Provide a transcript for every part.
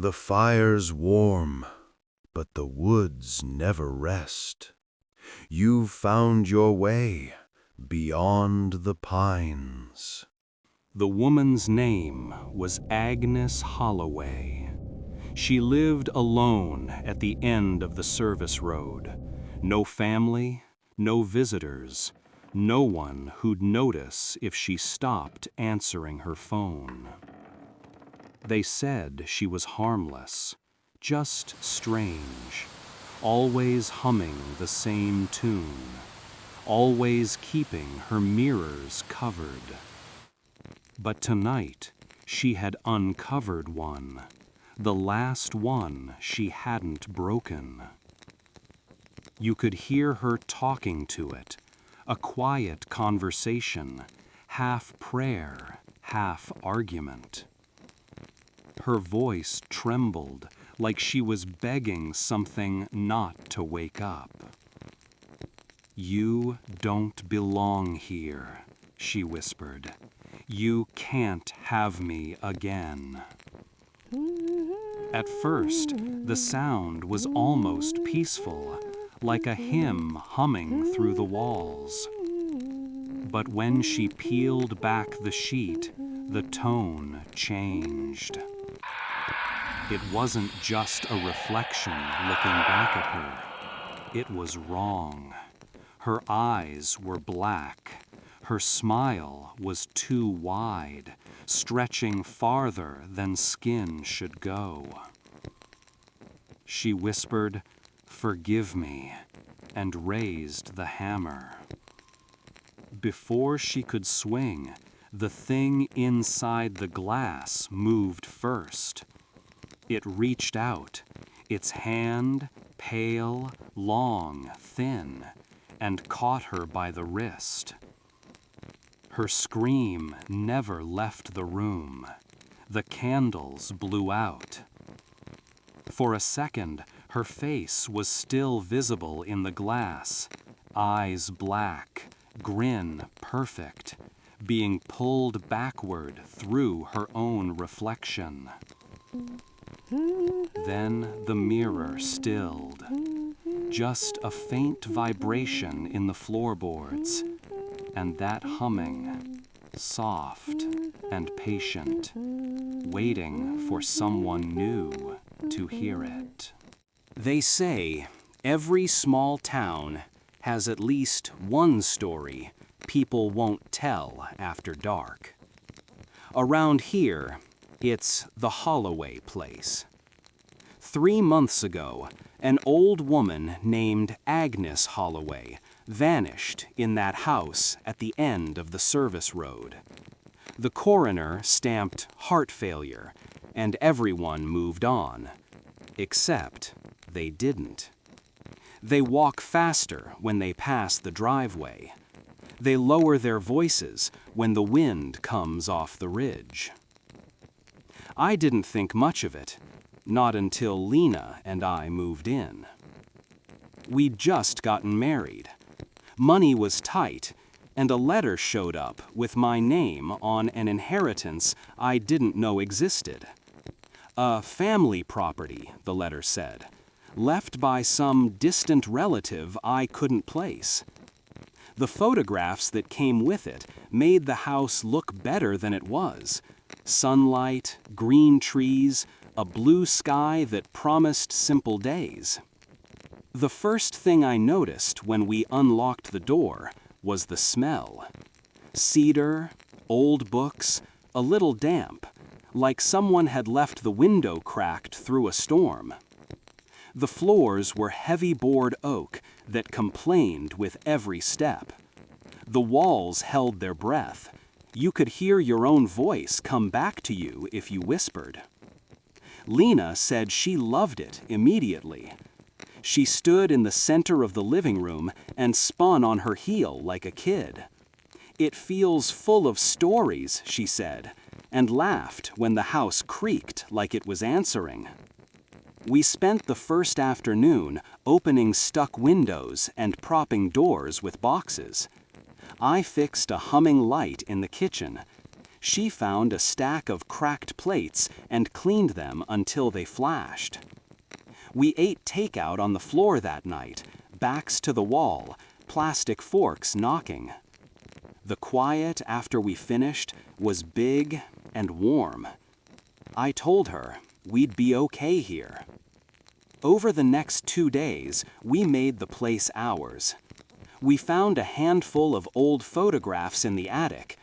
The fire's warm, but the woods never rest. You've found your way beyond the pines. The woman's name was Agnes Holloway. She lived alone at the end of the service road. No family, no visitors, no one who'd notice if she stopped answering her phone. They said she was harmless, just strange, always humming the same tune, always keeping her mirrors covered. But tonight, she had uncovered one, the last one she hadn't broken. You could hear her talking to it, a quiet conversation, half prayer, half argument. Her voice trembled like she was begging something not to wake up. "You don't belong here," she whispered. "You can't have me again." At first, the sound was almost peaceful, like a hymn humming through the walls. But when she peeled back the sheet, the tone changed. It wasn't just a reflection looking back at her. It was wrong. Her eyes were black. Her smile was too wide, stretching farther than skin should go. She whispered, "Forgive me," and raised the hammer. Before she could swing, the thing inside the glass moved first. It reached out, its hand, pale, long, thin, and caught her by the wrist. Her scream never left the room. The candles blew out. For a second, her face was still visible in the glass, eyes black, grin perfect, being pulled backward through her own reflection. Then the mirror stilled. Just a faint vibration in the floorboards, and that humming, soft and patient, waiting for someone new to hear it. They say every small town has at least one story people won't tell after dark. Around here, it's the Holloway place. 3 months ago, an old woman named Agnes Holloway vanished in that house at the end of the service road. The coroner stamped heart failure, and everyone moved on. Except they didn't. They walk faster when they pass the driveway. They lower their voices when the wind comes off the ridge. I didn't think much of it, not until Lena and I moved in. We'd just gotten married. Money was tight, and a letter showed up with my name on an inheritance I didn't know existed. A family property, the letter said, left by some distant relative I couldn't place. The photographs that came with it made the house look better than it was. Sunlight, green trees, a blue sky that promised simple days. The first thing I noticed when we unlocked the door was the smell. Cedar, old books, a little damp, like someone had left the window cracked through a storm. The floors were heavy board oak that complained with every step. The walls held their breath. You could hear your own voice come back to you if you whispered. Lena said she loved it immediately. She stood in the center of the living room and spun on her heel like a kid. "It feels full of stories," she said, and laughed when the house creaked like it was answering. We spent the first afternoon opening stuck windows and propping doors with boxes. I fixed a humming light in the kitchen. She found a stack of cracked plates and cleaned them until they flashed. We ate takeout on the floor that night, backs to the wall, plastic forks knocking. The quiet after we finished was big and warm. I told her we'd be okay here. Over the next 2 days, we made the place ours. We found a handful of old photographs in the attic,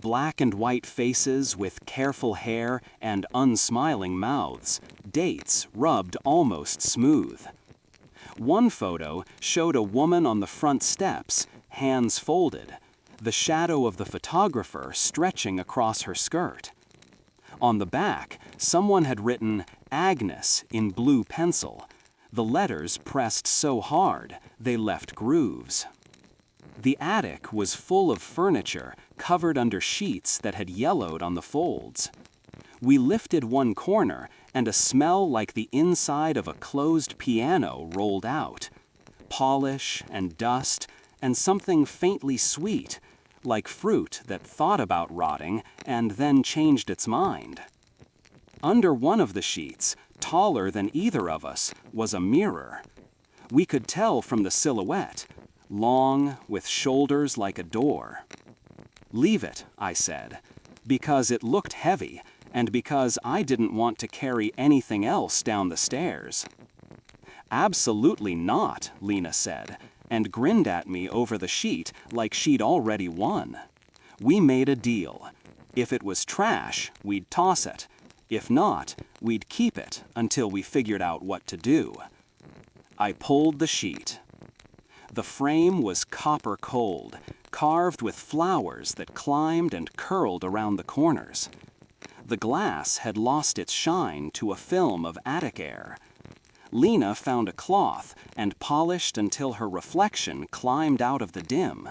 black and white faces with careful hair and unsmiling mouths, dates rubbed almost smooth. One photo showed a woman on the front steps, hands folded, the shadow of the photographer stretching across her skirt. On the back, someone had written Agnes in blue pencil, the letters pressed so hard they left grooves. The attic was full of furniture covered under sheets that had yellowed on the folds. We lifted one corner and a smell like the inside of a closed piano rolled out. Polish and dust and something faintly sweet, like fruit that thought about rotting and then changed its mind. Under one of the sheets, taller than either of us, was a mirror. We could tell from the silhouette, long, with shoulders like a door. "Leave it," I said, because it looked heavy and because I didn't want to carry anything else down the stairs. "Absolutely not," Lena said, and grinned at me over the sheet like she'd already won. We made a deal. If it was trash, we'd toss it. If not, we'd keep it until we figured out what to do. I pulled the sheet. The frame was copper cold, carved with flowers that climbed and curled around the corners. The glass had lost its shine to a film of attic air. Lena found a cloth and polished until her reflection climbed out of the dim.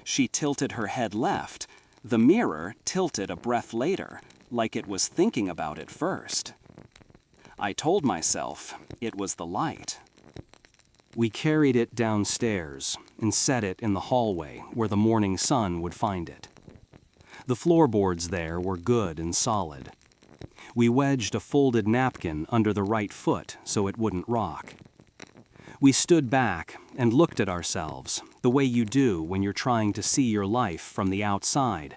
She tilted her head left. The mirror tilted a breath later, like it was thinking about it first. I told myself it was the light. We carried it downstairs and set it in the hallway where the morning sun would find it. The floorboards there were good and solid. We wedged a folded napkin under the right foot so it wouldn't rock. We stood back and looked at ourselves, the way you do when you're trying to see your life from the outside,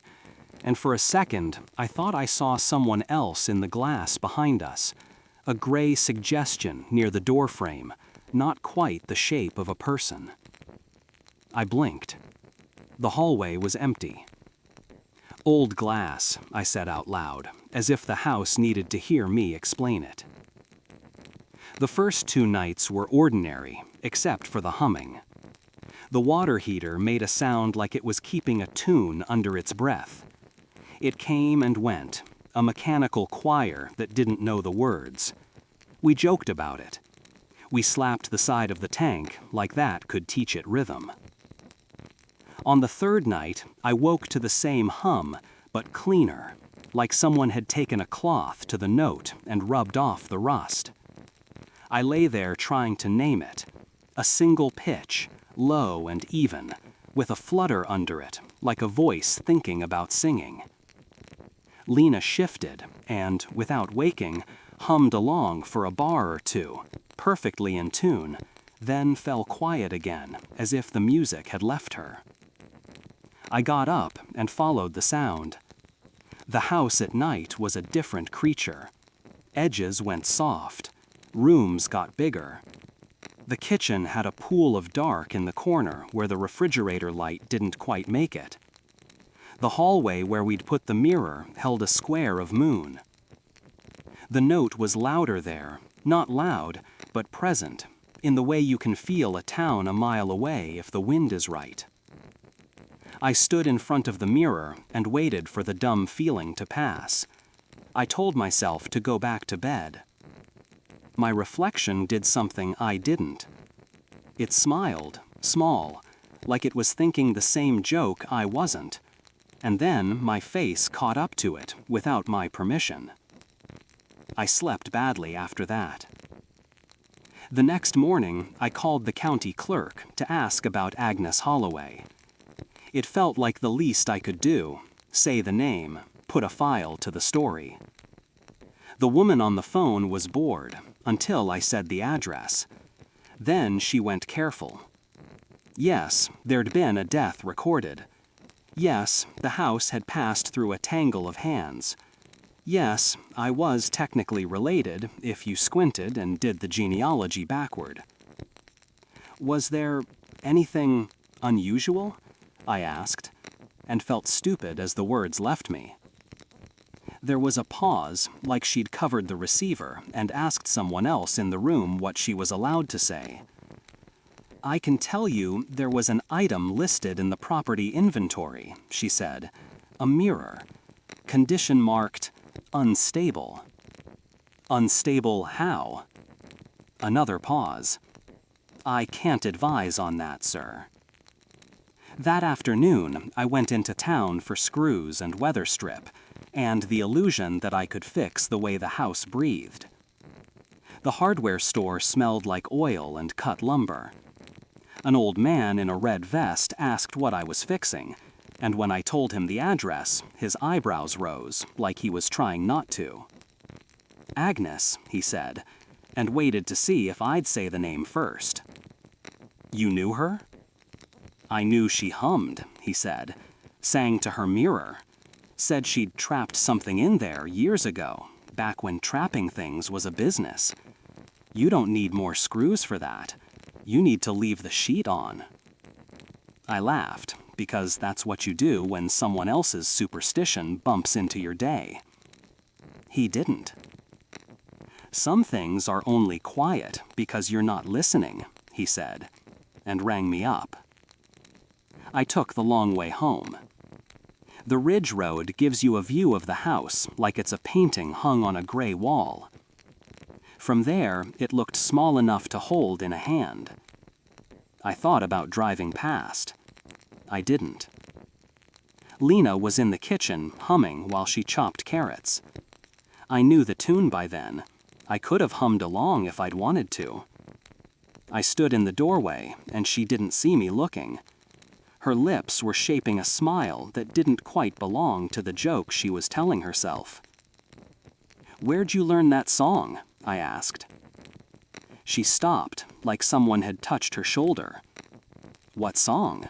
and for a second I thought I saw someone else in the glass behind us, a gray suggestion near the doorframe, not quite the shape of a person. I blinked. The hallway was empty. "Old glass," I said out loud, as if the house needed to hear me explain it. The first 2 nights were ordinary, except for the humming. The water heater made a sound like it was keeping a tune under its breath. It came and went, a mechanical choir that didn't know the words. We joked about it. We slapped the side of the tank like that could teach it rhythm. On the 3rd night, I woke to the same hum, but cleaner, like someone had taken a cloth to the note and rubbed off the rust. I lay there trying to name it, a single pitch, low and even, with a flutter under it, like a voice thinking about singing. Lena shifted and, without waking, hummed along for a bar or 2, perfectly in tune, then fell quiet again, as if the music had left her. I got up and followed the sound. The house at night was a different creature. Edges went soft. Rooms got bigger. The kitchen had a pool of dark in the corner where the refrigerator light didn't quite make it. The hallway where we'd put the mirror held a square of moon. The note was louder there, not loud, but present, in the way you can feel a town a mile away if the wind is right. I stood in front of the mirror and waited for the dumb feeling to pass. I told myself to go back to bed. My reflection did something I didn't. It smiled, small, like it was thinking the same joke I wasn't, and then my face caught up to it without my permission. I slept badly after that. The next morning, I called the county clerk to ask about Agnes Holloway. It felt like the least I could do, say the name, put a file to the story. The woman on the phone was bored until I said the address. Then she went careful. Yes, there'd been a death recorded. Yes, the house had passed through a tangle of hands. Yes, I was technically related if you squinted and did the genealogy backward. Was there anything unusual? I asked, and felt stupid as the words left me. There was a pause, like she'd covered the receiver and asked someone else in the room what she was allowed to say. I can tell you there was an item listed in the property inventory, she said. A mirror. Condition marked unstable. Unstable how? Another pause. I can't advise on that, sir. That afternoon, I went into town for screws and weather strip, and the illusion that I could fix the way the house breathed. The hardware store smelled like oil and cut lumber. An old man in a red vest asked what I was fixing, and when I told him the address, his eyebrows rose, like he was trying not to. Agnes, he said, and waited to see if I'd say the name first. You knew her? I knew she hummed, he said, sang to her mirror, said she'd trapped something in there years ago, back when trapping things was a business. You don't need more screws for that. You need to leave the sheet on. I laughed, because that's what you do when someone else's superstition bumps into your day. He didn't. Some things are only quiet because you're not listening, he said, and rang me up. I took the long way home. The ridge road gives you a view of the house like it's a painting hung on a gray wall. From there, it looked small enough to hold in a hand. I thought about driving past. I didn't. Lena was in the kitchen, humming while she chopped carrots. I knew the tune by then. I could have hummed along if I'd wanted to. I stood in the doorway, and she didn't see me looking. Her lips were shaping a smile that didn't quite belong to the joke she was telling herself. Where'd you learn that song? I asked. She stopped, like someone had touched her shoulder. What song?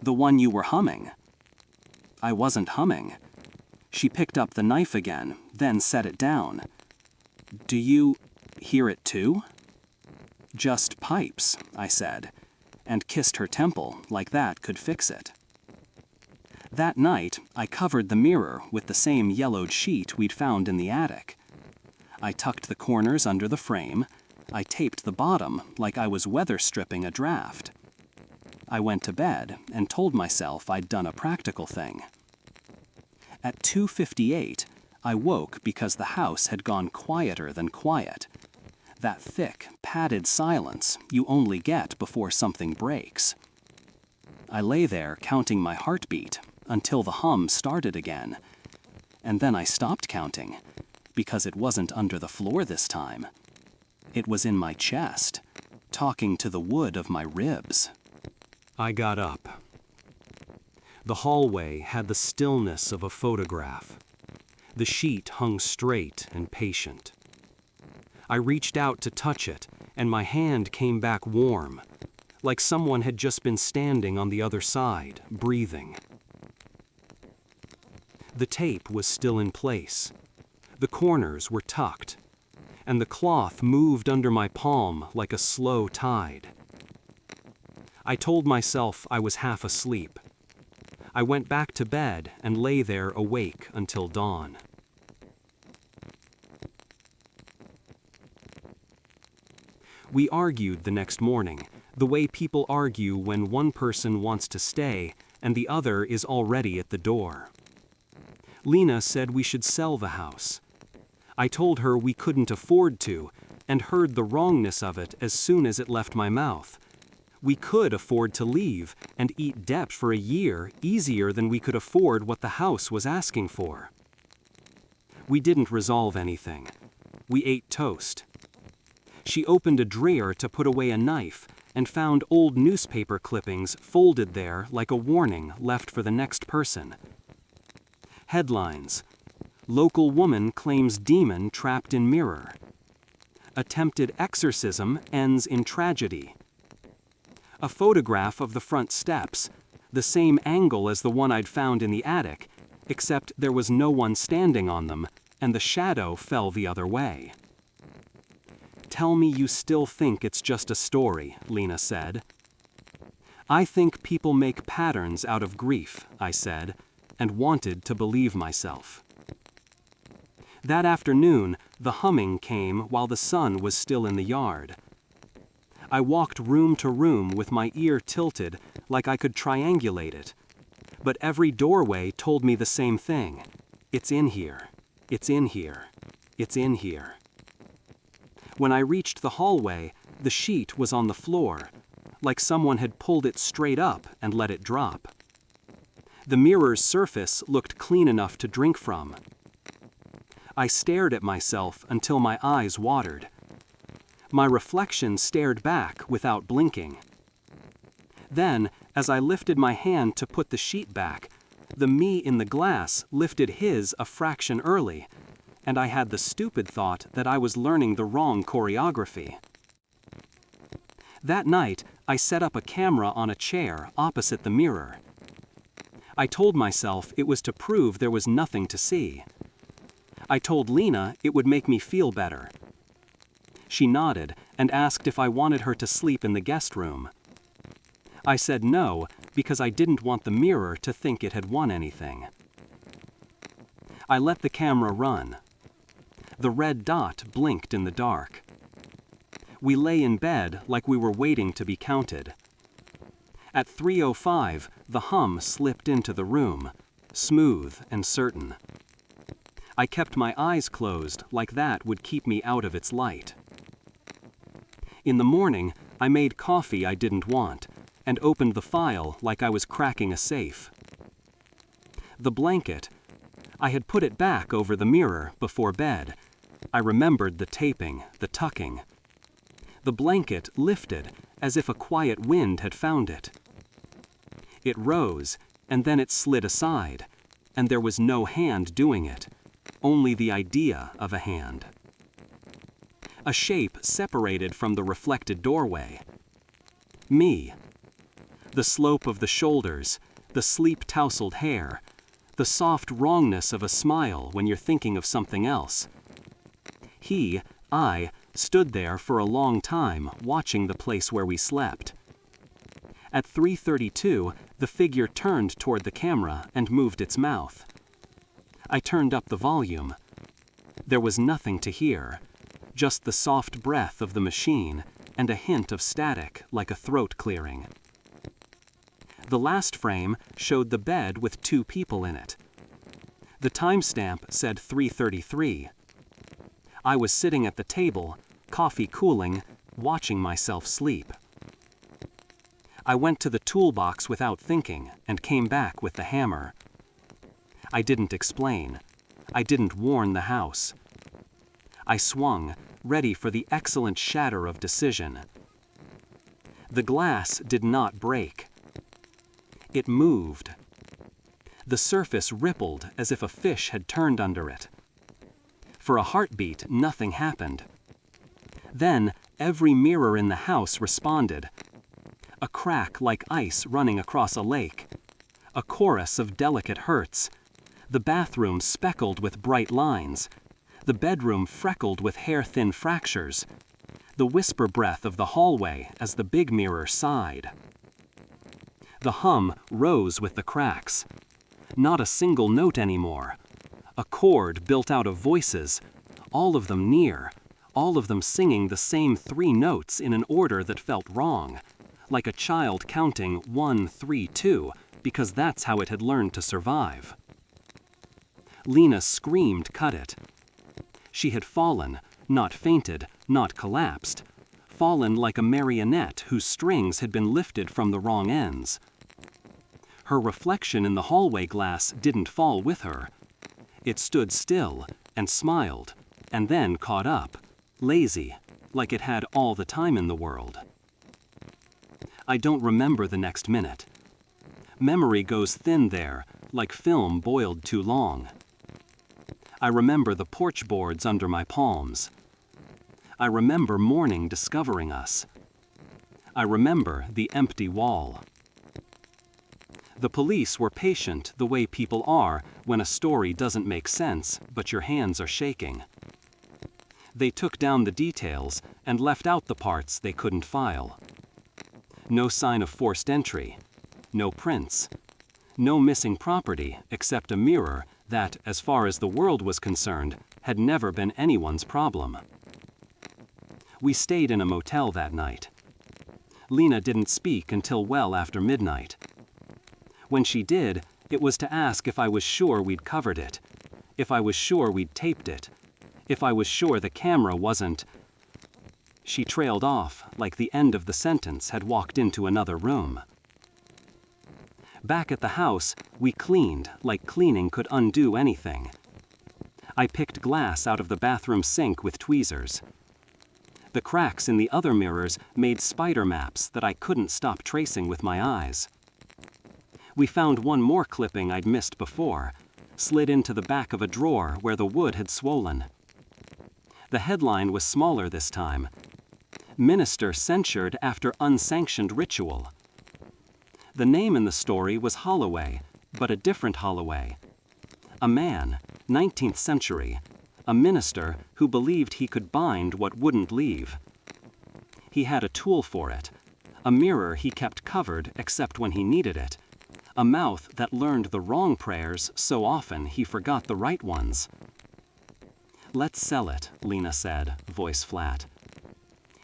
The one you were humming. I wasn't humming. She picked up the knife again, then set it down. Do you hear it too? Just pipes, I said, and kissed her temple like that could fix it. That night, I covered the mirror with the same yellowed sheet we'd found in the attic. I tucked the corners under the frame. I taped the bottom like I was weather stripping a draft. I went to bed and told myself I'd done a practical thing. At 2:58, I woke because the house had gone quieter than quiet. That thick, padded silence you only get before something breaks. I lay there counting my heartbeat until the hum started again. And then I stopped counting, because it wasn't under the floor this time. It was in my chest, talking to the wood of my ribs. I got up. The hallway had the stillness of a photograph. The sheet hung straight and patient. I reached out to touch it, and my hand came back warm, like someone had just been standing on the other side, breathing. The tape was still in place. The corners were tucked, and the cloth moved under my palm like a slow tide. I told myself I was half asleep. I went back to bed and lay there awake until dawn. We argued the next morning, the way people argue when one person wants to stay and the other is already at the door. Lena said we should sell the house. I told her we couldn't afford to, and heard the wrongness of it as soon as it left my mouth. We could afford to leave and eat debt for a year easier than we could afford what the house was asking for. We didn't resolve anything. We ate toast. She opened a drawer to put away a knife and found old newspaper clippings folded there like a warning left for the next person. Headlines: Local woman claims demon trapped in mirror. Attempted exorcism ends in tragedy. A photograph of the front steps, the same angle as the one I'd found in the attic, except there was no one standing on them, and the shadow fell the other way. "Tell me you still think it's just a story," Lena said. "I think people make patterns out of grief," I said, and wanted to believe myself. That afternoon, the humming came while the sun was still in the yard. I walked room to room with my ear tilted like I could triangulate it, but every doorway told me the same thing. It's in here. It's in here. It's in here. When I reached the hallway, the sheet was on the floor, like someone had pulled it straight up and let it drop. The mirror's surface looked clean enough to drink from. I stared at myself until my eyes watered. My reflection stared back without blinking. Then, as I lifted my hand to put the sheet back, the me in the glass lifted his a fraction early, and I had the stupid thought that I was learning the wrong choreography. That night, I set up a camera on a chair opposite the mirror. I told myself it was to prove there was nothing to see. I told Lena it would make me feel better. She nodded and asked if I wanted her to sleep in the guest room. I said no, because I didn't want the mirror to think it had won anything. I let the camera run. The red dot blinked in the dark. We lay in bed like we were waiting to be counted. At 3:05, the hum slipped into the room, smooth and certain. I kept my eyes closed like that would keep me out of its light. In the morning, I made coffee I didn't want, and opened the file like I was cracking a safe. The blanket. I had put it back over the mirror before bed. I remembered the taping, the tucking. The blanket lifted as if a quiet wind had found it. It rose, and then it slid aside, and there was no hand doing it, only the idea of a hand. A shape separated from the reflected doorway. Me. The slope of the shoulders, the sleep-tousled hair, the soft wrongness of a smile when you're thinking of something else. I, stood there for a long time watching the place where we slept. At 3:32, the figure turned toward the camera and moved its mouth. I turned up the volume. There was nothing to hear, just the soft breath of the machine and a hint of static like a throat clearing. The last frame showed the bed with 2 people in it. The timestamp said 3:33. I was sitting at the table, coffee cooling, watching myself sleep. I went to the toolbox without thinking and came back with the hammer. I didn't explain. I didn't warn the house. I swung, ready for the excellent shatter of decision. The glass did not break. It moved. The surface rippled as if a fish had turned under it. For a heartbeat, nothing happened. Then, every mirror in the house responded. A crack like ice running across a lake. A chorus of delicate hurts. The bathroom speckled with bright lines. The bedroom freckled with hair-thin fractures. The whisper breath of the hallway as the big mirror sighed. The hum rose with the cracks. Not a single note anymore. A chord built out of voices, all of them near, all of them singing the same 3 notes in an order that felt wrong, like a child counting 1, 3, 2, because that's how it had learned to survive. Lena screamed, "Cut it." She had fallen, not fainted, not collapsed, fallen like a marionette whose strings had been lifted from the wrong ends. Her reflection in the hallway glass didn't fall with her. It stood still and smiled, and then caught up, lazy, like it had all the time in the world. I don't remember the next minute. Memory goes thin there, like film boiled too long. I remember the porch boards under my palms. I remember morning discovering us. I remember the empty wall. The police were patient the way people are when a story doesn't make sense, but your hands are shaking. They took down the details and left out the parts they couldn't file. No sign of forced entry, no prints, no missing property except a mirror that, as far as the world was concerned, had never been anyone's problem. We stayed in a motel that night. Lena didn't speak until well after midnight. When she did, it was to ask if I was sure we'd covered it, if I was sure we'd taped it, if I was sure the camera wasn't. She trailed off like the end of the sentence had walked into another room. Back at the house, we cleaned like cleaning could undo anything. I picked glass out of the bathroom sink with tweezers. The cracks in the other mirrors made spider maps that I couldn't stop tracing with my eyes. We found one more clipping I'd missed before, slid into the back of a drawer where the wood had swollen. The headline was smaller this time. Minister censured after unsanctioned ritual. The name in the story was Holloway, but a different Holloway. A man, 19th century, a minister who believed he could bind what wouldn't leave. He had a tool for it, a mirror he kept covered except when he needed it, a mouth that learned the wrong prayers so often he forgot the right ones. "Let's sell it," Lena said, voice flat.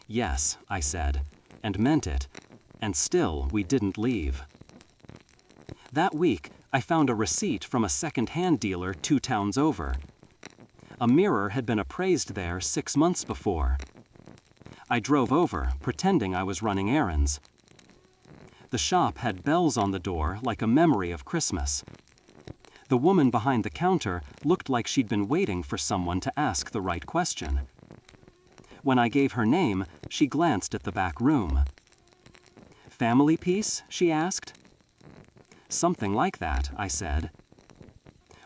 "Yes," I said, and meant it, and still we didn't leave. That week, I found a receipt from a second-hand dealer 2 towns over. A mirror had been appraised there 6 months before. I drove over, pretending I was running errands. The shop had bells on the door like a memory of Christmas. The woman behind the counter looked like she'd been waiting for someone to ask the right question. When I gave her name, she glanced at the back room. "Family piece?" she asked. "Something like that," I said.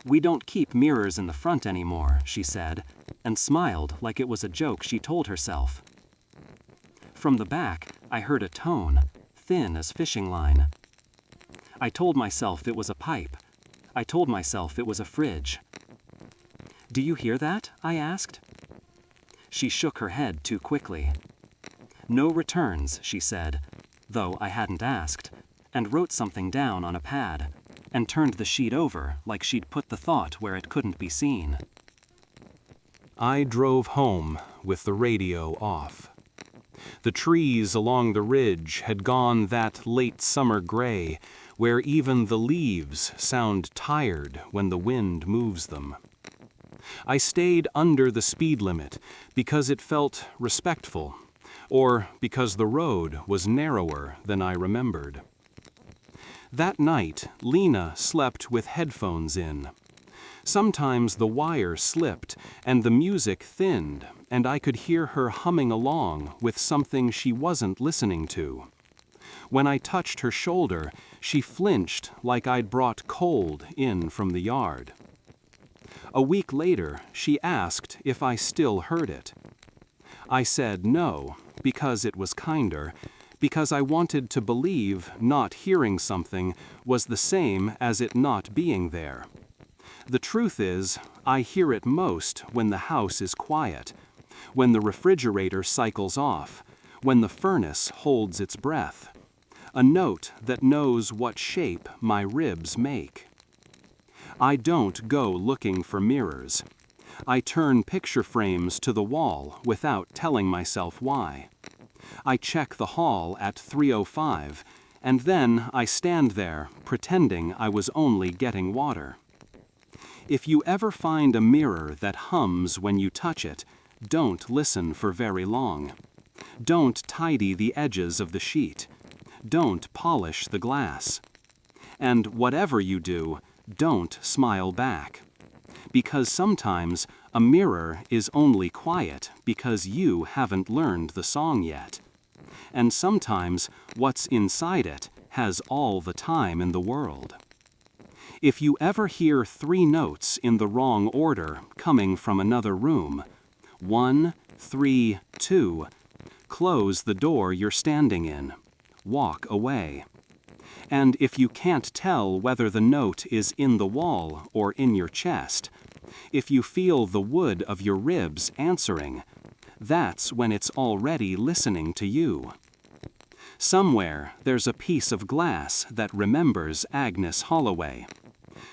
"We don't keep mirrors in the front anymore," she said, and smiled like it was a joke she told herself. From the back, I heard a tone, thin as fishing line. I told myself it was a pipe. I told myself it was a fridge. "Do you hear that?" I asked. She shook her head too quickly. "No returns," she said, though I hadn't asked, and wrote something down on a pad, and turned the sheet over like she'd put the thought where it couldn't be seen. I drove home with the radio off. The trees along the ridge had gone that late summer gray, where even the leaves sound tired when the wind moves them. I stayed under the speed limit because it felt respectful, or because the road was narrower than I remembered. That night, Lena slept with headphones in. Sometimes the wire slipped and the music thinned, and I could hear her humming along with something she wasn't listening to. When I touched her shoulder, she flinched like I'd brought cold in from the yard. A week later, she asked if I still heard it. I said no, because it was kinder, because I wanted to believe not hearing something was the same as it not being there. The truth is, I hear it most when the house is quiet, when the refrigerator cycles off, when the furnace holds its breath. A note that knows what shape my ribs make. I don't go looking for mirrors. I turn picture frames to the wall without telling myself why. I check the hall at 3:05, and then I stand there pretending I was only getting water. If you ever find a mirror that hums when you touch it, don't listen for very long. Don't tidy the edges of the sheet. Don't polish the glass. And whatever you do, don't smile back. Because sometimes a mirror is only quiet because you haven't learned the song yet. And sometimes what's inside it has all the time in the world. If you ever hear 3 notes in the wrong order coming from another room, 1, 3, 2, close the door you're standing in. Walk away. And if you can't tell whether the note is in the wall or in your chest, if you feel the wood of your ribs answering, that's when it's already listening to you. Somewhere there's a piece of glass that remembers Agnes Holloway.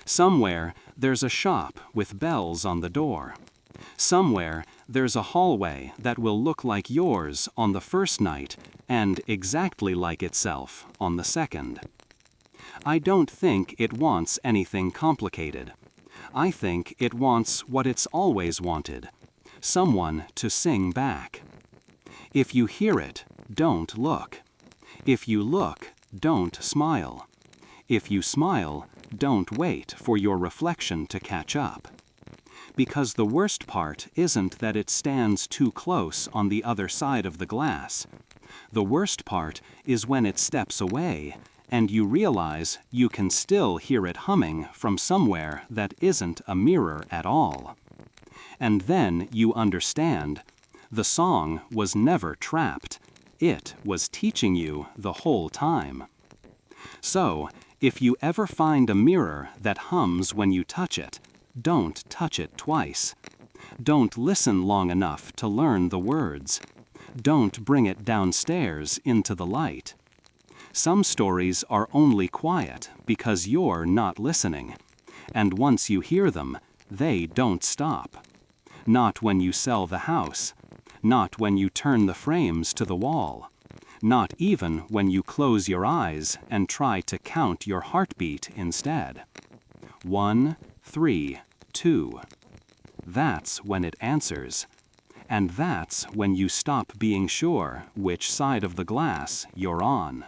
Somewhere there's a shop with bells on the door. Somewhere there's a hallway that will look like yours on the first night and exactly like itself on the second. I don't think it wants anything complicated. I think it wants what it's always wanted: someone to sing back. If you hear it, don't look. If you look, don't smile. If you smile, don't wait for your reflection to catch up. Because the worst part isn't that it stands too close on the other side of the glass. The worst part is when it steps away and you realize you can still hear it humming from somewhere that isn't a mirror at all. And then you understand, the song was never trapped. It was teaching you the whole time. So, if you ever find a mirror that hums when you touch it, don't touch it twice. Don't listen long enough to learn the words. Don't bring it downstairs into the light. Some stories are only quiet because you're not listening. And once you hear them, they don't stop. Not when you sell the house. Not when you turn the frames to the wall. Not even when you close your eyes and try to count your heartbeat instead. 1, 3, 2. That's when it answers. And that's when you stop being sure which side of the glass you're on.